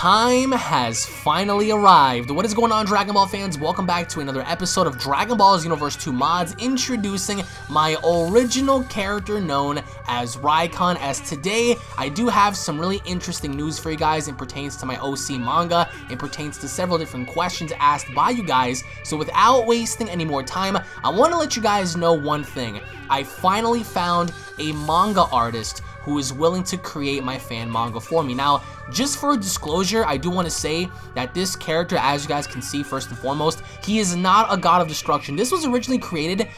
time has finally arrived. What is going on, Dragon Ball fans? Welcome back to another episode of Dragon Ball Xenoverse 2 Mods, introducing my original character known as Rycon. As today, I do have some really interesting news for you guys. It pertains to my OC manga. It pertains to several different questions asked by you guys. So without wasting any more time, I want to let you guys know one thing. I finally found a manga artist who is willing to create my fan manga for me. Now, just for a disclosure, I do want to say that this character, as you guys can see, first and foremost, he is not a god of destruction. This was originally created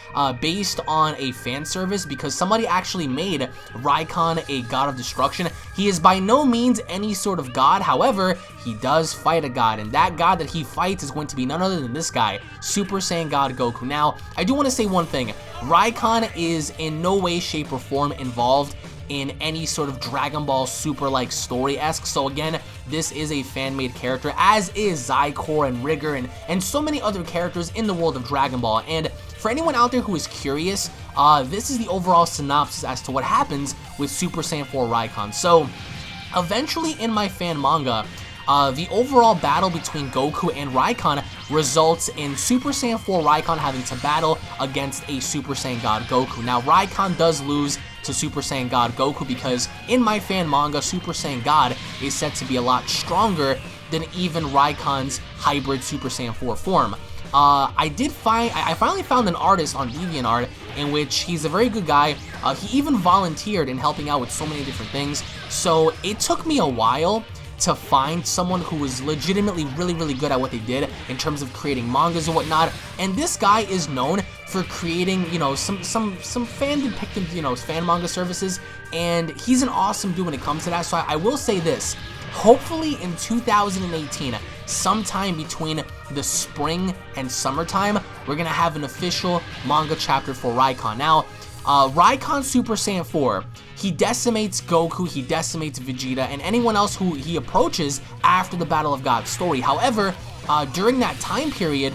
based on a fan service because somebody actually made Rycon a god of destruction. He is by no means any sort of god. However, he does fight a god, and that god that he fights is going to be none other than this guy, Super Saiyan God Goku. Now, I do want to say one thing. Rycon is in no way, shape, or form involved in any sort of Dragon Ball Super-like story-esque. So again, this is a fan-made character, as is Zycor and Rigger and so many other characters in the world of Dragon Ball. And for anyone out there who is curious, this is the overall synopsis as to what happens with Super Saiyan 4 Rycon. So eventually in my fan manga, the overall battle between Goku and Rycon results in Super Saiyan 4 Rycon having to battle against a Super Saiyan God Goku. Now, Rycon does lose to Super Saiyan God Goku because in my fan manga, Super Saiyan God is said to be a lot stronger than even Rycon's hybrid Super Saiyan 4 form. I finally found an artist on DeviantArt in which he's a very good guy. He even volunteered in helping out with so many different things. So it took me a while to find someone who was legitimately really good at what they did in terms of creating mangas and whatnot. And this guy is known for creating, you know, some fan depicted, you know, fan manga services, and he's an awesome dude when it comes to that. So I will say this: hopefully in 2018, sometime between the spring and summertime, we're gonna have an official manga chapter for Rycon. Now, Rycon Super Saiyan 4, he decimates Goku, he decimates Vegeta, and anyone else who he approaches after the Battle of God story. However, during that time period,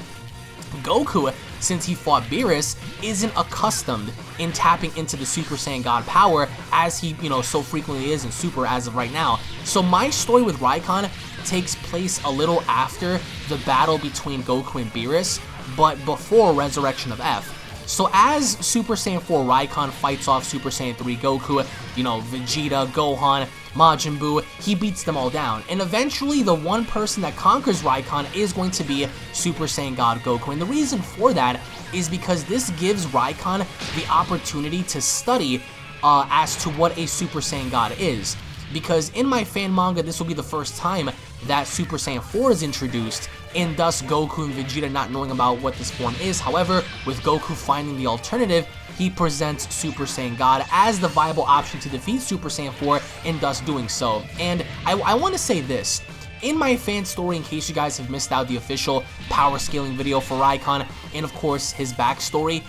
Goku, since he fought Beerus, isn't accustomed in tapping into the Super Saiyan God power as he, you know, so frequently is in Super as of right now. So my story with Rycon takes place a little after the battle between Goku and Beerus, but before Resurrection of F. So as Super Saiyan 4 Rycon fights off Super Saiyan 3 Goku, you know, Vegeta, Gohan, Majin Buu, he beats them all down. And eventually the one person that conquers Rycon is going to be Super Saiyan God Goku. And the reason for that is because this gives Rycon the opportunity to study as to what a Super Saiyan God is. Because in my fan manga, this will be the first time that Super Saiyan 4 is introduced, and thus Goku and Vegeta not knowing about what this form is. However, with Goku finding the alternative, he presents Super Saiyan God as the viable option to defeat Super Saiyan 4, and thus doing so. And I want to say this: in my fan story, in case you guys have missed out the official power scaling video for Rycon, and of course his backstory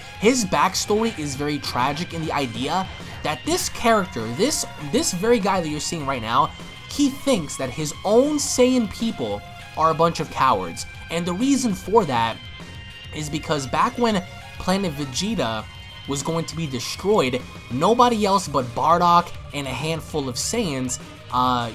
is very tragic in the idea that this character, this very guy that you're seeing right now, he thinks that his own Saiyan people are a bunch of cowards. And the reason for that is because back when Planet Vegeta was going to be destroyed, nobody else but Bardock and a handful of Saiyans,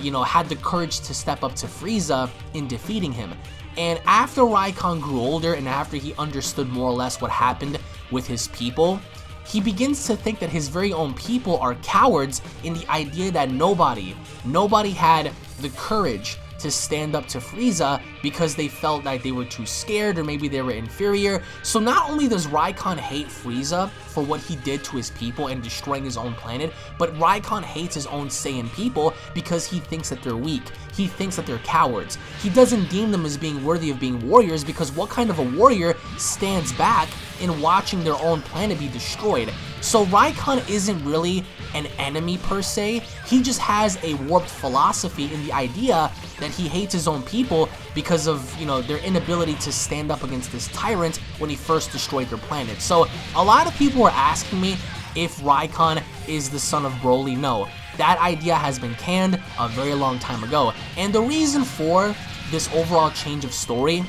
you know, had the courage to step up to Frieza in defeating him. And after Rycon grew older and after he understood more or less what happened with his people, he begins to think that his very own people are cowards in the idea that nobody had the courage to stand up to Frieza because they felt like they were too scared or maybe they were inferior. So not only does Rycon hate Frieza for what he did to his people and destroying his own planet, but Rycon hates his own Saiyan people because he thinks that they're weak. He thinks that they're cowards. He doesn't deem them as being worthy of being warriors, because what kind of a warrior stands back in watching their own planet be destroyed? So Rycon isn't really an enemy per se. He just has a warped philosophy in the idea that he hates his own people because of, you know, their inability to stand up against this tyrant when he first destroyed their planet. So a lot of people are asking me if Rycon is the son of Broly. No, that idea has been canned a very long time ago. And the reason for this overall change of story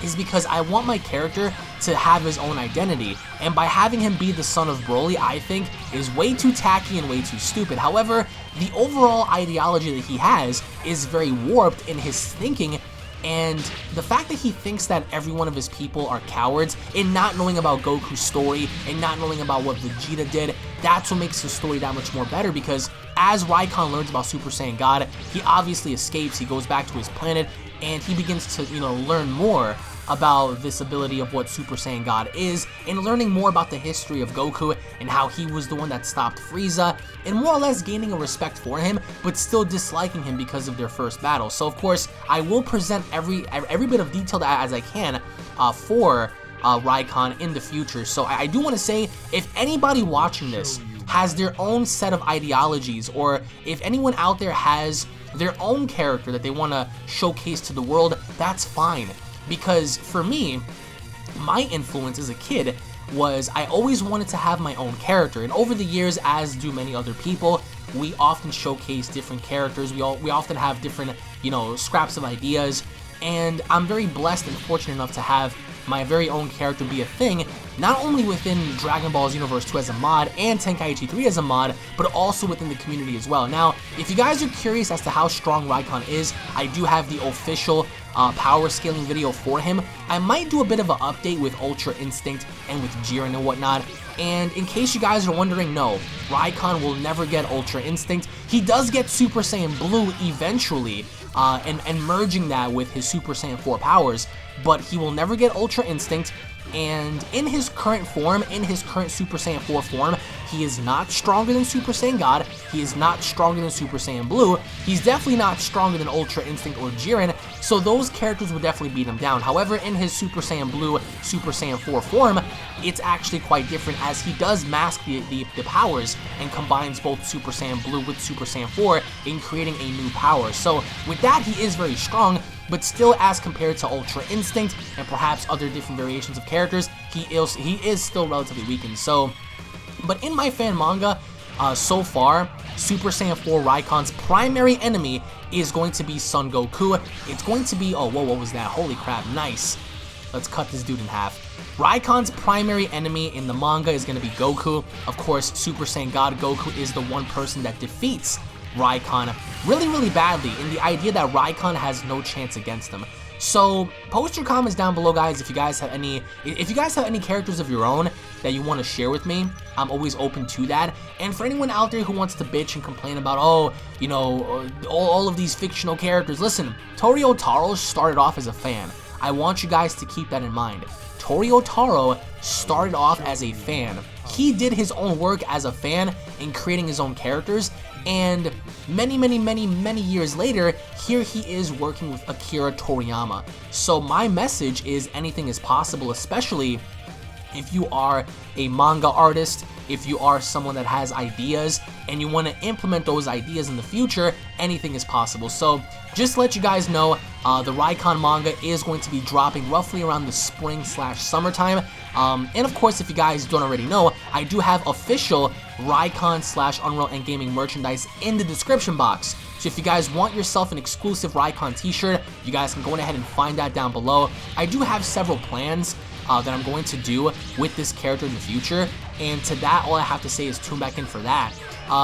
is because I want my character to have his own identity, and by having him be the son of Broly, I think is way too tacky and way too stupid. However, the overall ideology that he has is very warped in his thinking, and the fact that he thinks that every one of his people are cowards, and not knowing about Goku's story, and not knowing about what Vegeta did, that's what makes his story that much more better, because as Rycon learns about Super Saiyan God, he obviously escapes, he goes back to his planet, and he begins to, learn more about this ability of what Super Saiyan God is, and learning more about the history of Goku and how he was the one that stopped Frieza, and more or less gaining a respect for him, but still disliking him because of their first battle. So of course, I will present every bit of detail as I can for Rycon in the future. So I do want to say, if anybody watching this has their own set of ideologies, or if anyone out there has their own character that they want to showcase to the world, that's fine. Because for me, my influence as a kid was I always wanted to have my own character, and over the years, as do many other people, we often showcase different characters. We often have different, scraps of ideas, and I'm very blessed and fortunate enough to have my very own character be a thing, not only within Dragon Ball Xenoverse 2 as a mod and Tenkaichi 3 as a mod, but also within the community as well. Now, if you guys are curious as to how strong Rycon is, I do have the official power scaling video for him. I might do a bit of an update with Ultra Instinct and with Jiren and whatnot. And in case you guys are wondering, no, Rycon will never get Ultra Instinct. He does get Super Saiyan Blue eventually, and merging that with his Super Saiyan 4 powers, but he will never get Ultra Instinct. And in his current form, in his current Super Saiyan 4 form, he is not stronger than Super Saiyan God, he is not stronger than Super Saiyan Blue, he's definitely not stronger than Ultra Instinct or Jiren, so those characters would definitely beat him down. However, in his Super Saiyan Blue, Super Saiyan 4 form, it's actually quite different, as he does mask the powers and combines both Super Saiyan Blue with Super Saiyan 4 in creating a new power. So with that, he is very strong, but still, as compared to Ultra Instinct and perhaps other different variations of characters, he is still relatively weakened. So, but in my fan manga, so far, Super Saiyan 4 Rycon's primary enemy is going to be Son Goku. It's going to be, oh, whoa, what was that? Holy crap, nice. Let's cut this dude in half. Rycon's primary enemy in the manga is going to be Goku. Of course, Super Saiyan God Goku is the one person that defeats Rycon really badly, in the idea that Rycon has no chance against him. So post your comments down below, guys, if you guys have any characters of your own that you want to share with me. I'm always open to that. And for anyone out there who wants to bitch and complain about, oh, all of these fictional characters, listen, Tori Otaro started off as a fan. I want you guys to keep that in mind. Tori Otaro started off as a fan. He did his own work as a fan in creating his own characters, and many years later, here he is working with Akira Toriyama. So my message is, anything is possible, especially if you are a manga artist, if you are someone that has ideas and you want to implement those ideas in the future, anything is possible. So just to let you guys know, the Rycon manga is going to be dropping roughly around the spring/summertime. And of course, if you guys don't already know, I do have official Rycon/UnrealEntGaming merchandise in the description box. So if you guys want yourself an exclusive Rycon t-shirt, you guys can go ahead and find that down below. I do have several plans that I'm going to do with this character in the future, and to that, all I have to say is tune back in for that.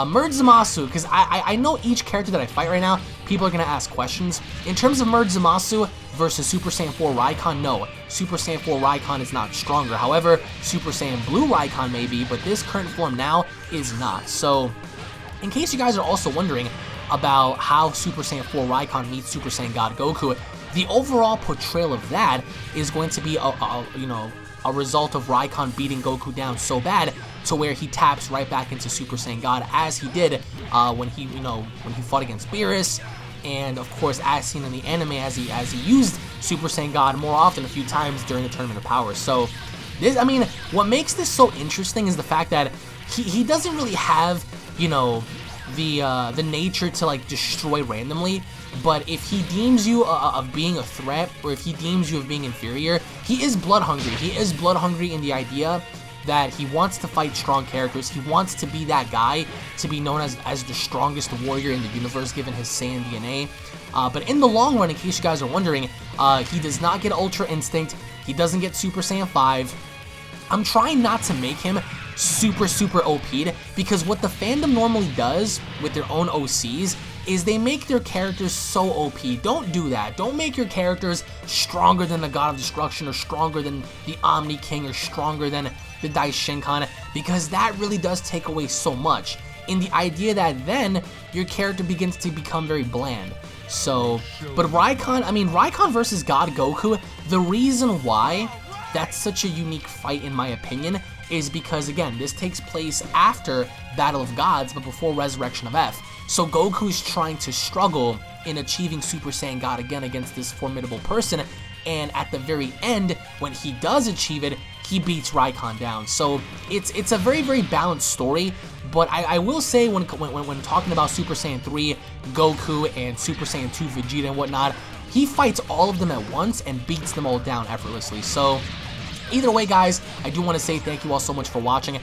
Merge Zamasu, because I know each character that I fight right now, people are going to ask questions. In terms of Merge Zamasu versus Super Saiyan 4 Rycon, no. Super Saiyan 4 Rycon is not stronger. However, Super Saiyan Blue Rycon may be, but this current form now is not. So, in case you guys are also wondering about how Super Saiyan 4 Rycon meets Super Saiyan God Goku, the overall portrayal of that is going to be a result of Rycon beating Goku down so bad to where he taps right back into Super Saiyan God, as he did when he fought against Beerus, and of course as seen in the anime, as he used Super Saiyan God more often, a few times during the Tournament of Power. So this, what makes this so interesting is the fact that he doesn't really have the nature to like destroy randomly. But if he deems you of being a threat, or if he deems you of being inferior, he is blood hungry. He is blood hungry in the idea that he wants to fight strong characters. He wants to be that guy, to be known as the strongest warrior in the universe, given his Saiyan DNA. But in the long run, in case you guys are wondering, he does not get Ultra Instinct. He doesn't get Super Saiyan 5. I'm trying not to make him super OP'd, because what the fandom normally does with their own OCs is they make their characters so OP. Don't do that. Don't make your characters stronger than the God of Destruction, or stronger than the Omni King, or stronger than the Daishinkan, because that really does take away so much in the idea that then your character begins to become very bland. So, but Rycon versus God Goku, the reason why that's such a unique fight in my opinion is because, again, this takes place after Battle of Gods, but before Resurrection of F. So Goku's trying to struggle in achieving Super Saiyan God again against this formidable person, and at the very end, when he does achieve it, he beats Rycon down. So it's a very balanced story, but I will say when talking about Super Saiyan 3 Goku and Super Saiyan 2 Vegeta and whatnot, he fights all of them at once and beats them all down effortlessly. So either way, guys, I do want to say thank you all so much for watching.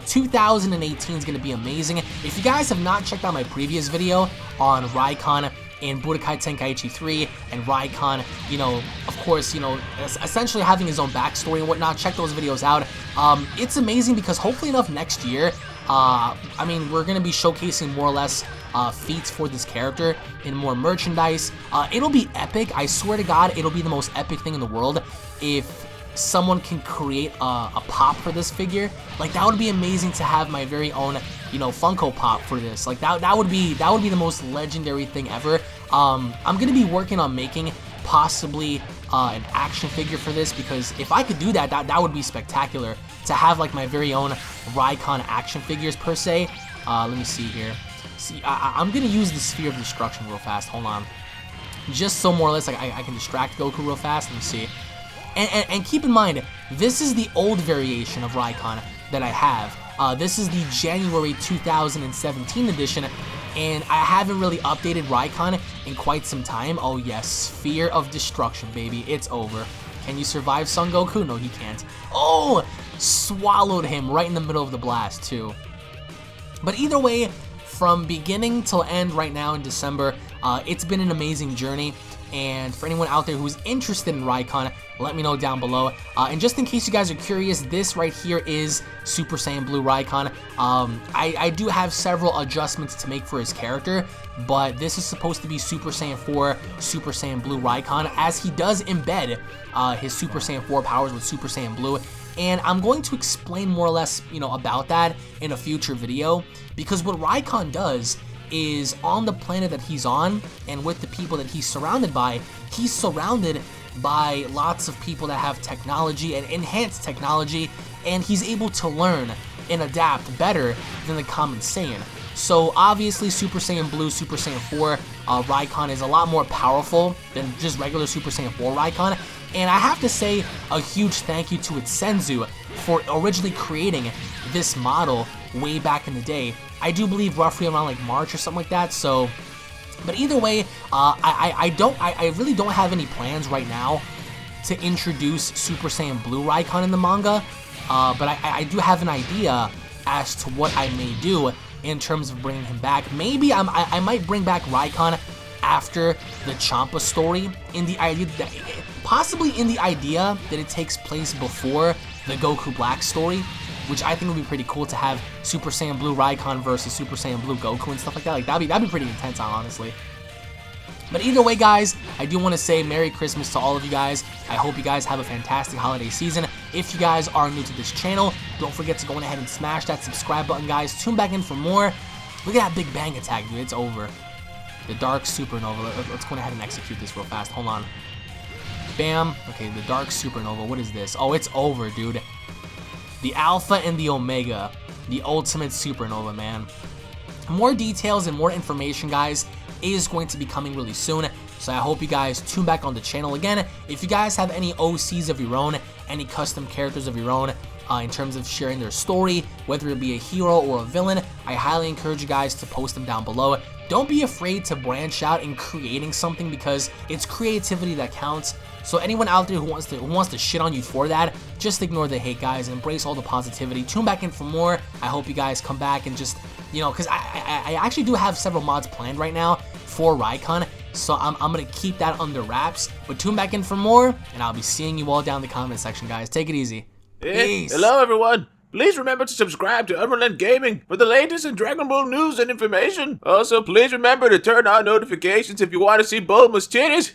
2018 is going to be amazing. If you guys have not checked out my previous video on Rycon and Budokai Tenkaichi 3 and Rycon, you know, of course, you know, essentially having his own backstory and whatnot, check those videos out. It's amazing because hopefully enough next year, I mean, we're going to be showcasing more or less feats for this character and more merchandise. It'll be epic. I swear to God, it'll be the most epic thing in the world if someone can create a pop for this figure. Like, that would be amazing to have my very own, you know, Funko Pop for this. Like, that would be the most legendary thing ever. I'm gonna be working on making possibly an action figure for this, because if I could do that, that would be spectacular to have like my very own Rycon action figures per se. Let me see here. See, I'm gonna use the Sphere of Destruction real fast. Hold on, just so more or less like I can distract Goku real fast. Let me see. And keep in mind, this is the old variation of Rycon that I have. This is the January 2017 edition, and I haven't really updated Rycon in quite some time. Oh yes, Sphere of Destruction, baby. It's over. Can you survive Son Goku? No, he can't. Oh, swallowed him right in the middle of the blast, too. But either way, from beginning till end right now in December, it's been an amazing journey. And for anyone out there who's interested in Rycon, let me know down below. And just in case you guys are curious, this right here is Super Saiyan Blue Rycon. I do have several adjustments to make for his character, but this is supposed to be Super Saiyan 4, Super Saiyan Blue Rycon, as he does embed his Super Saiyan 4 powers with Super Saiyan Blue. And I'm going to explain more or less, you know, about that in a future video, because what Rycon does is on the planet that he's on and with the people that he's surrounded by lots of people that have technology and enhanced technology, and he's able to learn and adapt better than the common Saiyan. So obviously Super Saiyan Blue, Super Saiyan 4 Rycon is a lot more powerful than just regular Super Saiyan 4 Rycon, and I have to say a huge thank you to its Senzu for originally creating this model way back in the day. I do believe roughly around like March or something like that. So, but either way, I really don't have any plans right now to introduce Super Saiyan Blue Rycon in the manga. But I do have an idea as to what I may do in terms of bringing him back. Maybe I might bring back Rycon after the Champa story, in the idea that possibly in the idea that it takes place before the Goku Black story, which I think would be pretty cool to have Super Saiyan Blue Rycon versus Super Saiyan Blue Goku and stuff like that. Like, that'd be pretty intense, honestly. But either way, guys, I do want to say Merry Christmas to all of you guys. I hope you guys have a fantastic holiday season. If you guys are new to this channel, don't forget to go ahead and smash that subscribe button, guys. Tune back in for more. Look at that big bang attack, dude. It's over. The Dark Supernova. Let's go ahead and execute this real fast. Hold on. Bam. Okay, the Dark Supernova. What is this? Oh, it's over, dude. The Alpha and the Omega. The Ultimate Supernova, man. More details and more information, guys, is going to be coming really soon. So I hope you guys tune back on the channel again. If you guys have any OCs of your own, any custom characters of your own, in terms of sharing their story, whether it be a hero or a villain, I highly encourage you guys to post them down below. Don't be afraid to branch out in creating something, because it's creativity that counts. So anyone out there who wants to shit on you for that, just ignore the hate, guys. Embrace all the positivity. Tune back in for more. I hope you guys come back and just, you know, because I actually do have several mods planned right now for Rycon, So I'm gonna keep that under wraps. But tune back in for more, and I'll be seeing you all down in the comment section, guys. Take it easy. Peace. Hello, everyone. Please remember to subscribe to UnrealEntGaming for the latest in Dragon Ball news and information. Also, please remember to turn on notifications if you want to see Bulma's titties.